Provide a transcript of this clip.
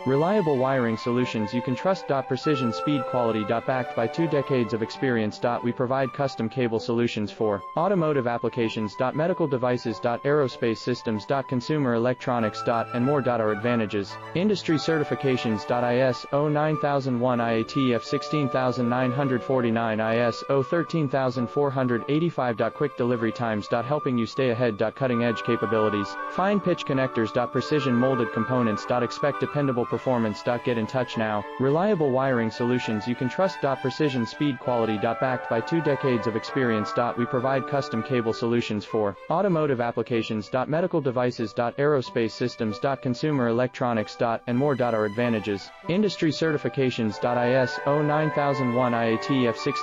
Reliable wiring solutions you can trust. Precision speed quality. Backed by 2 decades of experience. We provide custom cable solutions for automotive applications. Medical devices. Aerospace systems. Consumer electronics. And more. Our advantages: industry certifications. ISO 9001, IATF 16949, ISO 13485. Quick delivery times. Helping you stay ahead. Cutting edge capabilities: fine pitch connectors. Precision molded components. Expect dependable performance. Get in touch now. Reliable wiring solutions you can trust. Precision speed quality. Backed by 2 decades of experience. We provide custom cable solutions for automotive applications. Medical devices. Aerospace systems. Consumer electronics. And more. Our advantages: industry certifications. ISO 9001, IATF 16